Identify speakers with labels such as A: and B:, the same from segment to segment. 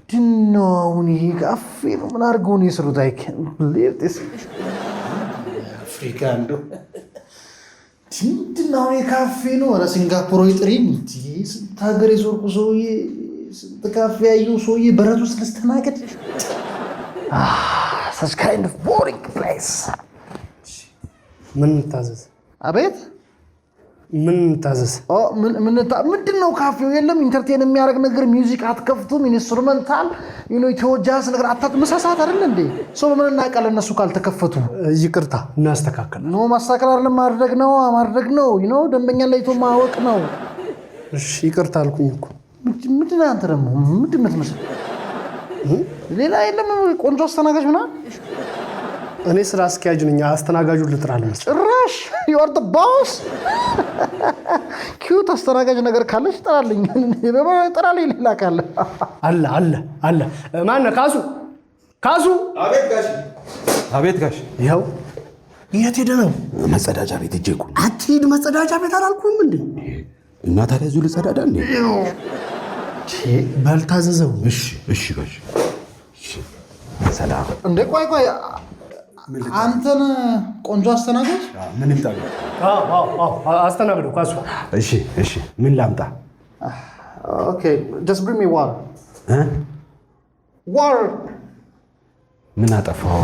A: ድኖውን ይሄ ካፌ ነው ምን አድርገው ነው የሰሩት? አይ ሌርቴስ አፍሪካ እንደው ድኖው ካፌ ነው። ኧረ ሲንጋፖር ይጥሪኝ እንጂ ስንት ሀገር የዞርኩ ሰውዬ ስንት ካፌ ያየው ሰውዬ በረቱ ውስጥ ልስተናገድ። such kind of boring place.
B: ምን ታዘዝ?
A: አቤት
B: ምን ታዘዝ?
A: ምንድነው? ካፌው የለም ኢንተርቴን የሚያደርግ ነገር ሚውዚክ አትከፍቱም? ኢንስትሩሜንታል ተወጃስ ነገር አታጥመሳሳት አይደል እንዴ? ሰው ምን እናቃለ እነሱ ካልተከፈቱ።
B: ይቅርታ እናስተካክል
A: ነው። ማስተካከል አይደለም ማድረግ ነው ደንበኛ ለይቶ ማወቅ ነው።
B: እሺ ይቅርታ አልኩኝ እኮ።
A: ምንድነው አንተ ደግሞ ምንድነው የምትመስለው? ሌላ የለም ቆንጆ አስተናጋጅ ምናምን።
B: እኔ ስራ አስኪያጅ ነኝ። አስተናጋጁን ልጥራለሁ መሰለኝ።
A: ጭራሽ you are the boss። ኪዩት አስተናጋጅ ነገር ካለሽ ጥራልኝ ሌላ ካለ።
B: አለ ማነው? ካሱ።
C: አቤት ጋሽ።
B: ይኸው የት ሄደህ ነው?
C: መጸዳጃ ቤት ሂጅ እኮ።
B: አትሂድ መጸዳጃ ቤት አላልኩም እንዴ?
C: እና ታዲያ እዚሁ ልጸዳዳ እንዴ?
B: በል ታዘዘው።
C: እሺ ጋሽ። ሰላም
A: እንዴ ቆይ አንተን ቆንጆ አስተናጋጅ
C: ምን ይምጣል?
B: አስተናግደው ካሱ።
C: እሺ ምን ላምጣ?
A: Okay, just bring me water. Water.
C: ምን አጠፋው?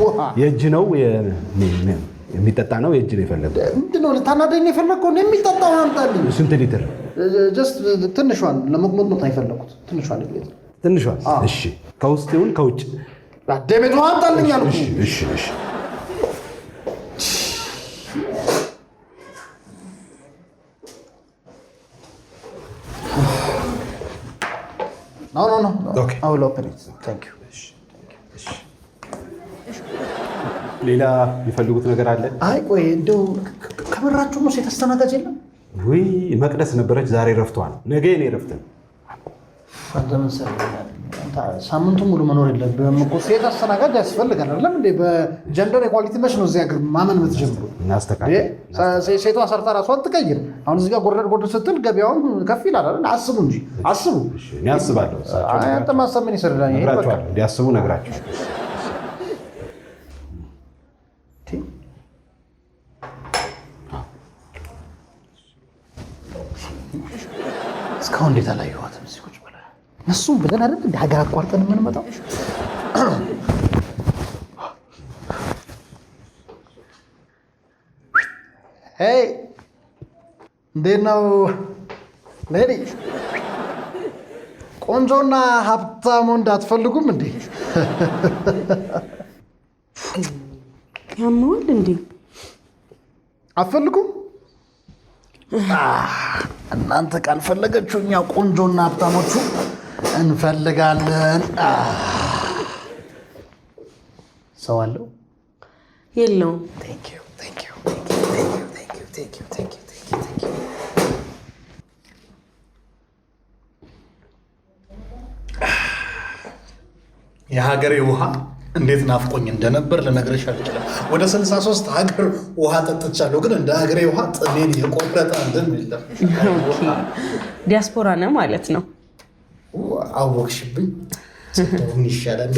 A: ውሃ
C: የእጅ ነው የሚጠጣ ነው? የእጅ ነው የፈለገው?
A: ምንድነው? ልታናደኝ የፈለግከው? የሚጠጣው አምጣልኝ።
C: ስንት ሊትር?
A: just ትንሿን ለመቅመጥ ነው የፈለኩት። ትንሿን ሊትር።
C: ትንሿን? እሺ ከውስጥ ይሁን ከውጭ?
A: አደሜት ውሃ አምጣልኝ አልኩ።
C: እሺ
A: No.
C: Okay.
A: I will open it. Thank you.
C: ሌላ የሚፈልጉት ነገር አለ?
A: አይ ቆይ እንደው ከበራችሁ ነው የተስተናጋጅ የለም
C: ወይ? መቅደስ ነበረች ዛሬ ረፍቷ ነው። ነገ እኔ ረፍት ነው።
A: ሳምንቱን ሙሉ መኖር የለብህም እኮ። ሴት አስተናጋጅ ያስፈልጋል አይደለም እንዴ? በጀንደር ኢኳሊቲ መች ነው እዚህ ሀገር ማመን የምትጀምሩ? ሴቷ ሰርታ ራሷን ትቀይር። አሁን እዚህ ጋር ጎረድ ስትል ገበያውን ከፍ ይላል አይደል? አስቡ እንጂ አስቡ።
C: እኔ አስባለሁ።
A: አንተ ማሰብ ምን ይሰራል? ይሄ በቃ
C: እንዲያስቡ ነግራቸው።
A: እስካሁን እንዴት አላየኋትም? እዚህ ቁጭ ብላ እሱም ብለን አይደል እንደ ሀገር አቋርጠን የምንመጣው? ሄይ እንዴት ነው ሌዲ? ቆንጆና ሀብታም ወንድ አትፈልጉም እንዴ?
D: ያመዋል እንዴ?
A: አትፈልጉም? እናንተ ካልፈለገችሁ እኛ ቆንጆና ሀብታሞቹ እንፈልጋለን። ሰው አለው
D: የለውም?
A: Thank you. የሀገሬ ውሃ እንዴት ናፍቆኝ እንደነበር ልነግርሽ አልችልም። ወደ 63 ሀገር ውሃ ጠጥቻለሁ፣ ግን እንደ ሀገሬ ውሃ ጥሜን የቆረጠ አንድም የለም።
D: ዲያስፖራ ነው ማለት ነው።
A: አወቅሽብኝ። ምን ይሻላል?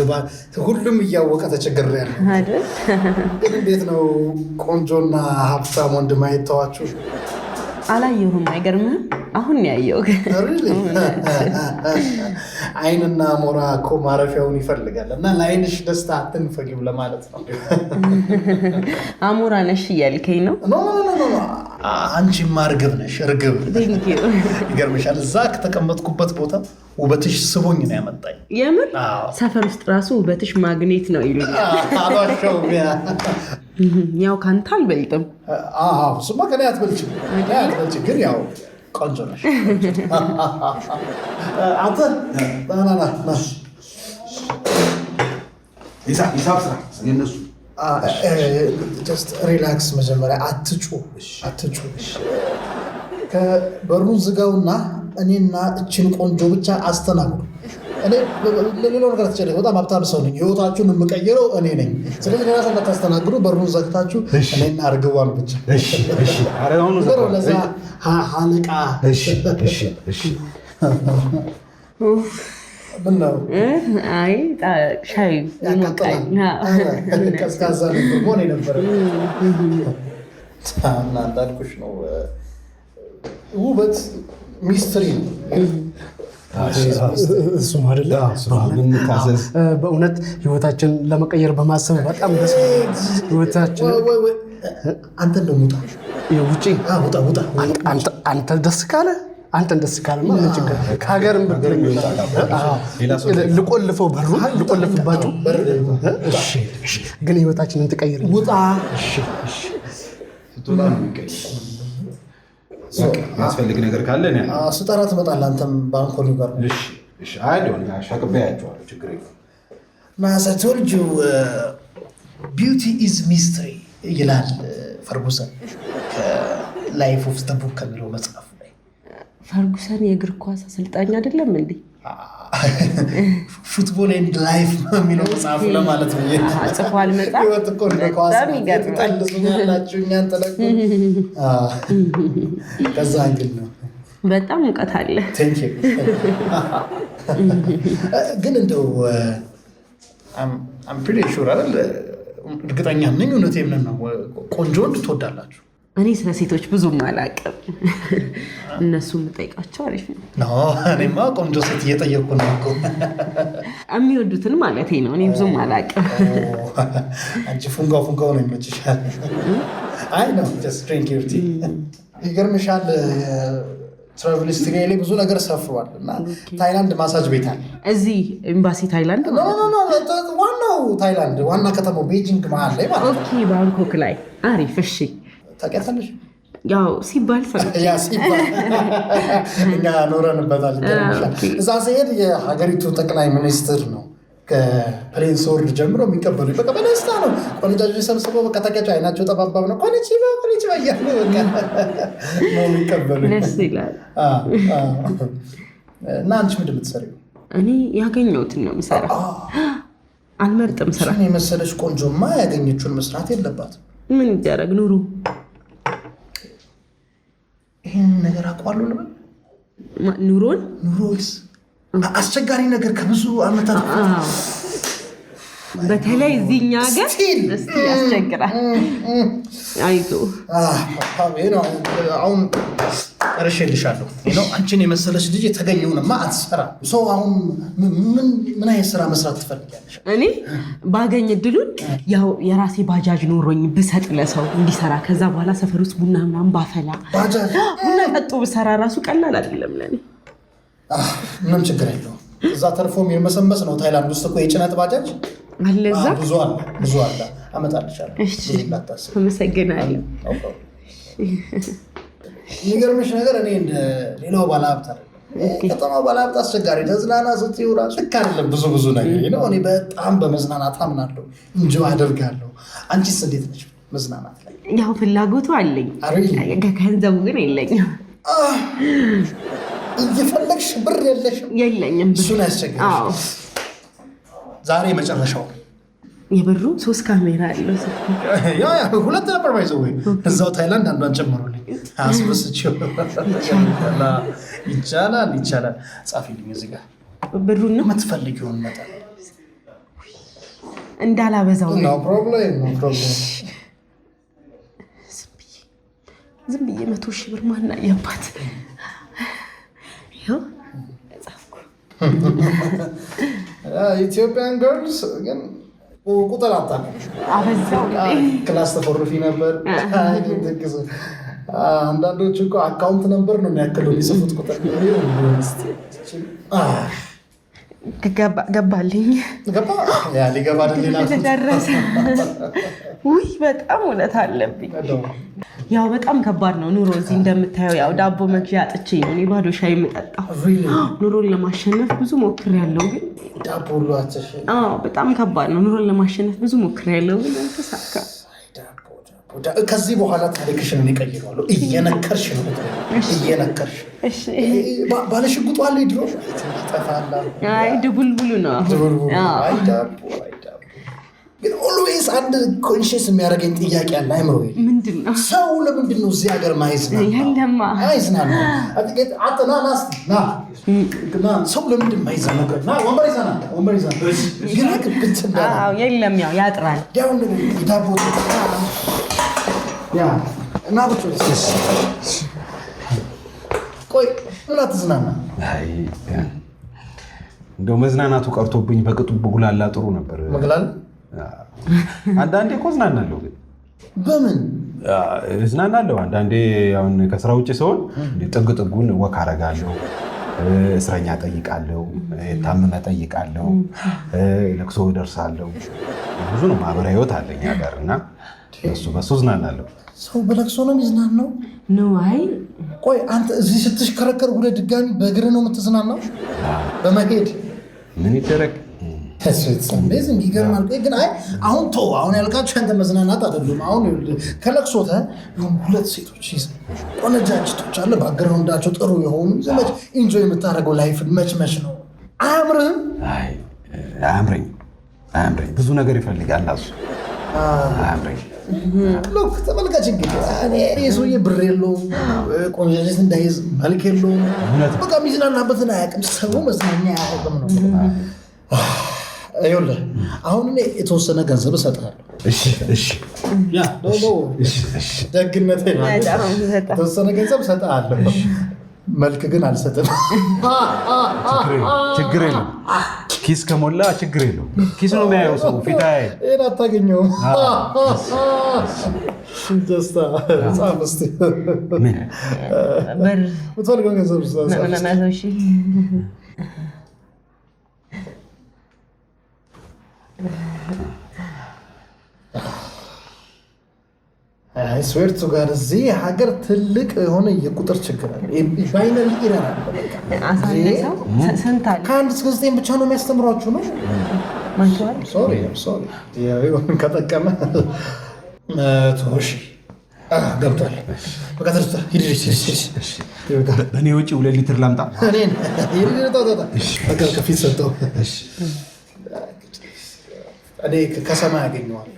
A: ሁሉም እያወቀ ተቸግሬያለሁ
D: አይደል?
A: ግን እንዴት ነው ቆንጆና ሀብታም ወንድ ማየት ተዋችሁ?
D: አላየሁም። አይገርምህም? አሁን ያየው
A: አይንና ሞራ እኮ ማረፊያውን ይፈልጋል። እና ለአይንሽ ደስታ አትንፈጊው ለማለት ነው።
D: አሞራ ነሽ እያልከኝ ነው?
A: ኖ አንቺማ እርግብ ነሽ። እርግብ ይገርምሻል። እዛ ከተቀመጥኩበት ቦታ ውበትሽ ስቦኝ ነው ያመጣኝ።
D: የምር ሰፈር ውስጥ ራሱ ውበትሽ ማግኔት ነው ይሉኛል።
A: አባሻው
D: ያው ካንተ አልበልጥም።
A: እሱማ ከእኔ አትበልጭም፣ ግን ያው ቆንጆ ነሽ አንተ።
C: ሂሳብ ስራ የነሱ
A: ጀስት ሪላክስ። መጀመሪያ አትጩ። ከበሩን ዝጋውና እኔና እችን ቆንጆ ብቻ አስተናግዱ። እኔ ሌላው ነገር ተጨነቀ። በጣም ሀብታም ሰው ነኝ። ህይወታችሁን የምቀይረው እኔ ነኝ። ስለዚህ ሌላ ሰው እንዳታስተናግዱ በሩን ዘግታችሁ እኔና አርግቧን ብቻ።
C: እሺ እሺ። ኧረ አሁን
A: ለዛ ሀለቃ ምን ነው?
D: አይ ሻይ
A: ያቃጥላል። ቀዝቃዛ ነበር ሆነ ነበር እና እንዳልኩሽ ነው ውበት ሚስትሪ ነው።
B: እሱም አይደለ በእውነት ህይወታችን ለመቀየር በማሰብ በጣም ደስ ህይወታችን
A: አንተ እንደሙጣ
B: ውጪ
A: ውጣ
B: አንተ ደስ ካለ አንተን ደስ ካለማ ምን ችግር ከሀገርም ብትለኝ ልቆልፈው በሩ ልቆልፍባችሁ። እሺ ግን ህይወታችንን ትቀይር
A: ውጣ።
C: የሚያስፈልግ ነገር ካለ
A: ስጠራ ትመጣለህ። አንተም ባንኮኒ ጋር
C: ሻቅቤያቸዋለሁ። ችግር
A: ናሰቶልጁ ቢዩቲ ኢዝ ሚስትሪ ይላል ፈርጉሰን ከላይፍ ኦፍ ዘ ቡክ ከሚለው መጽሐፍ ላይ።
D: ፈርጉሰን የእግር ኳስ አሰልጣኝ አይደለም እንዴ?
A: ፉትቦል ኤንድ ላይፍ የሚለው መጽሐፉ ለማለት ነው።
D: ጽፏል መጽሐፍ
A: ህይወት እኮ እንደ ኳስ ትጠልዙኛላችሁ እኛን ጥለቁ። ከዛ እንግዲህ ነው
D: በጣም ሙቀት አለ።
A: ግን እንደው አም ፕሪቲ ሹር አይደል? እርግጠኛ ነኝ እውነቴን ነው ቆንጆ ወንድ ትወዳላችሁ።
D: እኔ ስለ ሴቶች ብዙም አላውቅም። እነሱን የምጠይቃቸው አሪፍ ነው።
A: እኔማ ቆንጆ ሴት እየጠየቅኩ ነው እኮ
D: የሚወዱትን ማለቴ ነው። እኔ ብዙም አላውቅም።
A: አንቺ ፉንጋው ነው ይመችሻል። አይ ነው ጀስት ድሪንክ ዩር ቲ። ይገርምሻል ትራቨል ሂስትሪ ላይ ብዙ ነገር ሰፍሯል እና ታይላንድ ማሳጅ ቤት አለ
D: እዚህ ኤምባሲ ታይላንድ
A: ዋናው ታይላንድ ዋና ከተማው ቤጂንግ መሀል ላይ ማለት ነው።
D: ኦኬ ባንኮክ ላይ አሪፍ። እሺ
A: ታውቂያታለሽ?
D: ያው ሲባል
A: እኛ ኖረንበታል። እዛ ሲሄድ የሀገሪቱ ጠቅላይ ሚኒስትር ነው ከፕሌን ስወርድ ጀምሮ የሚቀበሉ በቃ በደስታ ነው። ቆነጃጅ ሰብስበው በቃ ታውቂያቸው አይናቸው ጠባባብ ነው ኮኔቺባ እያሉ ነው የሚቀበሉ።
D: ደስ ይላል።
A: እና አንቺ ምንድን የምትሰሪው?
D: እኔ ያገኘሁትን ነው የምሰራው። አልመርጥም ስራ።
A: የመሰለሽ ቆንጆማ ያገኘችውን መስራት የለባትም።
D: ምን ይደረግ ኑሮ።
A: ይህን ነገር አውቀዋለሁ ልበል። ኑሮስ አስቸጋሪ ነገር ከብዙ ዓመታት
D: በተለይ እዚህኛ ሀገር እስቲ ያስቸግራል። አይዞህ
A: አሁን እርሼልሻለሁ። አንቺን የመሰለች ልጅ የተገኘውንማ አትሰራ። ሰው አሁን ምን አይነት ስራ መስራት ትፈልጊያለሽ?
D: እኔ ባገኝ እድሉን ያው የራሴ ባጃጅ ኖሮኝ ብሰጥ ለሰው እንዲሰራ፣ ከዛ በኋላ ሰፈር ውስጥ ቡና ምናምን ባፈላ፣ ቡና ጠጡ ብሰራ ራሱ ቀላል አይደለም ለኔ።
A: ምንም ችግር የለውም። እዛ ተርፎ የሚርመሰመስ ነው። ታይላንድ ውስጥ እኮ የጭነት ባጃጅ
D: አለ። እዛ
A: ብዙ አለ። አመጣልሻለሁ።
D: አመሰግናለሁ።
A: የሚገርምሽ ነገር እኔ እንደ ሌላው ባለሀብት አይደለም። ከተማው ባለሀብት አስቸጋሪ ተዝናና ስትይው እራሱ ልክ አይደለም። ብዙ ነገር ነው። እኔ በጣም በመዝናናት አምናለሁ፣ እንጂ አደርጋለሁ። አንቺስ እንዴት ነሽ መዝናናት ላይ?
D: ያው ፍላጎቱ አለኝ፣ ገንዘቡ ግን የለኝም።
A: እየፈለግሽ ብር
D: የለኝም።
A: እሱን ያስቸግራል። ዛሬ መጨረሻው
D: የብሩ 3 ካሜራ አለው።
A: ሁለት ነበር ባይዘው እዛው ታይላንድ አንዷን ጨምሩልኝ። አስበስችው ይቻላል። ጻፊልኝ እዚህ ጋር
D: ብሩን ነው
A: የምትፈልጊውን መጠን
D: እንዳላበዛው ነው።
A: ኖ ፕሮብሌም።
D: ዝም ብዬ 100,000 ብር ማና ያባት ይኸው ጻፍኩ።
A: ኢትዮጵያን ገርልስ ግን ቁጥር
D: አበዛው።
A: ክላስ ተፎርፊ ነበር። አንዳንዶቹ እኮ አካውንት ነበር ነው የሚያክለው የሚጽፉት ቁጥር።
D: ገባልኝ።
A: ሊገባ
D: ደረሰ። ውይ በጣም እውነት አለብኝ። ያው በጣም ከባድ ነው ኑሮ እዚህ እንደምታየው። ያው ዳቦ መግዣ አጥቼ ነው እኔ ባዶ ሻይ የምጠጣው። ኑሮን ለማሸነፍ ብዙ ሞክሬያለሁ ግን
A: ዳቦ ሁሉ አትሽ።
D: በጣም ከባድ ነው። ኑሮን ለማሸነፍ ብዙ ሞክሬያለሁ ግን አልተሳካም።
A: ከዚህ በኋላ ታሪክሽን እኔ እቀይረዋለሁ። እየነከርሽ ነው እየነከርሽ። ባለሽጉጡ አለ ድሮ ተፋላ።
D: አይ ድቡልቡሉ ነው።
A: አይ ዳቦ ግን ኦልዌይስ አንድ ኮንሽስ የሚያደርገኝ ጥያቄ አለ አይምሮዬ።
D: ምንድነው?
A: ሰው ለምንድን ነው እዚህ ሀገር ማይዝናናው?
D: ያለማ
A: አይዝናናው። ሰው ለምንድን ማይዝናናው? ወንበር ይዘናል ግን ግብት እንዳለ
D: የለም ያው ያጥራል።
A: ያው ዳቦ ያ እና ብቻ ቆይ እና ተዝናና።
C: አይ እንደው መዝናናቱ ቀርቶብኝ በቅጡ ብጉላላ ጥሩ ነበር።
A: መግላል
C: አንዳንዴ እኮ እዝናናለሁ። ግን
A: በምን
C: እዝናናለሁ? አንዳንዴ አሁን ከስራ ውጭ ሲሆን ጥግ ጥጉን ወክ አደርጋለሁ። እስረኛ ጠይቃለሁ፣ ታመመ ጠይቃለሁ፣ ለቅሶ ደርሳለሁ። ብዙ ነው ማህበራዊ ህይወት አለኝ ሀገር እና በሱ እዝናናለሁ።
A: ሰው በለቅሶ ነው የሚዝናናው
D: ነው? አይ
A: ቆይ አንተ እዚህ ስትሽከረከር ሁለት ድጋሚ በእግር ነው የምትዝናናው? በመሄድ
C: ምን ይደረግ
A: ይገርማል። ግን አሁን ያልካቸው አንተ መዝናናት አይደሉም። አሁን ከለቅሶተ ሁለት ሴቶች ቆነጃጅቶች አለ ባክግራውንዳቸው ጥሩ የሆኑ ዘመች ኢንጆይ የምታደርገው ላይፍ መች ነው? አያምርህም?
C: አያምረኝ። ብዙ ነገር ይፈልጋል እሱ። አያምረኝ።
A: ሎክ ተመልካች እንግዲህ እኔ ሰውዬ ብር የለውም፣ ቆንጆ እንዳይዝ መልክ የለውም። በቃ የሚዝናናበትን አያውቅም። ሰው መዝናኛ አያውቅም ነው። ይኸውልህ አሁን እኔ የተወሰነ ገንዘብ እሰጥሃለሁ።
C: እሺ
A: ደግነት የተወሰነ ገንዘብ እሰጥሃለሁ። መልክ ግን አልሰጥም።
C: ችግር የለም። ኪስ ከሞላ ችግር የለው። ኪስ ነው የሚያየው ሰው ፊት አያይም።
A: ይሄን አታገኘውም። ደስታ ጻፍ እስኪ የምትፈልገውን ገንዘብ ስዌርቱ ጋር እዚህ ሀገር ትልቅ የሆነ የቁጥር ችግር አለ። ባይነሪ ኢረር አለ። ከ1 እስከ 9 ብቻ ነው የሚያስተምሯችሁ ነው። ከጠቀመ ገብቷል።
C: በእኔ ውጭ 2 ሊትር ላምጣ።
A: ከፊት ሰጠው። እኔ ከሰማይ ያገኘዋል።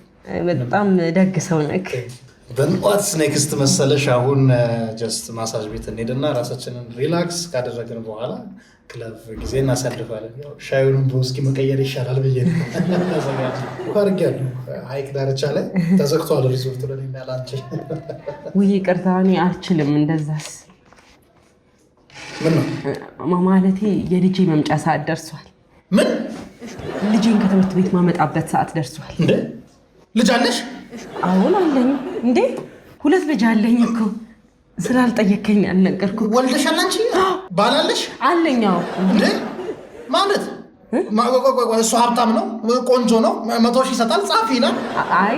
D: በጣም ደግ ሰው ነህ።
A: በንቋት ስኔክስት መሰለሽ። አሁን ጀስት ማሳጅ ቤት እንሄድና ራሳችንን ሪላክስ ካደረግን በኋላ ክለብ ጊዜ እናሳልፋለን። ሻዩንም በውስኪ መቀየር ይሻላል ብዬ አድርጌያለሁ። ሀይቅ ዳርቻ ላይ ተዘግቷል ሪዞርቱ ለኔና ላንቺ።
D: ውይ ይቅርታ፣ እኔ አልችልም እንደዛስ።
A: ምን ነው
D: ማለቴ የልጄ መምጫ ሰዓት ደርሷል።
A: ምን?
D: ልጄን ከትምህርት ቤት ማመጣበት ሰዓት ደርሷል።
A: እንዴ ልጅ አለሽ?
D: አሁን አለኝ። እንዴ 2 ልጅ አለኝ እኮ ስላልጠየከኝ አልነገርኩህ።
A: ወልደሻል አንቺ? ባል አለሽ?
D: አለኝ። አዎ።
A: እንዴ ማለት እሱ ሀብታም ነው፣ ቆንጆ ነው፣ 100 ሺህ ይሰጣል፣ ጻፊ ይላል።
D: አይ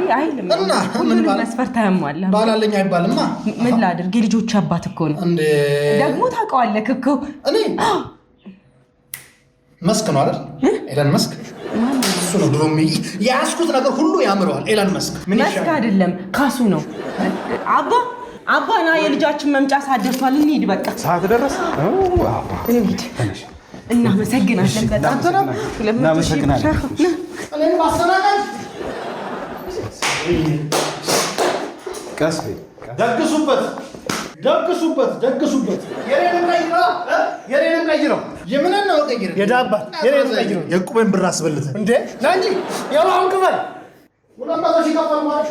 D: እና ሁሉንም መስፈርት ያሟላ
A: ባል አለኝ አይባልማ።
D: ምን ላድርግ? የልጆች አባት እኮ ነው።
A: እንዴ
D: ደግሞ ታውቀዋለህ እኮ
A: እኔ መስክ ነው አይደል? ኤለን መስክ እሱ ነው። ድሮ የያዝኩት ነገር ሁሉ ያምረዋል። ኤለን መስክ
D: መስክ አይደለም ካሱ ነው። አባ ና የልጃችን መምጫ ሰዓት ደርሷል። እንሂድ በቃ።
C: ሰዓት ደረሰ?
D: እንሂድ። እናመሰግናለን በጣም
C: እናመሰግናለን። ቀስ
A: ደግሱበት። የኔንም ቀይረው። የምንን ነው ቀይረው?
B: የዳባት የኔንም ቀይረው።
A: የቁመን ብር አስበልተህ
B: እንዴ ና እንጂ ያው አሁን ክፈል።
A: 200 ሺህ ከፈል ማለት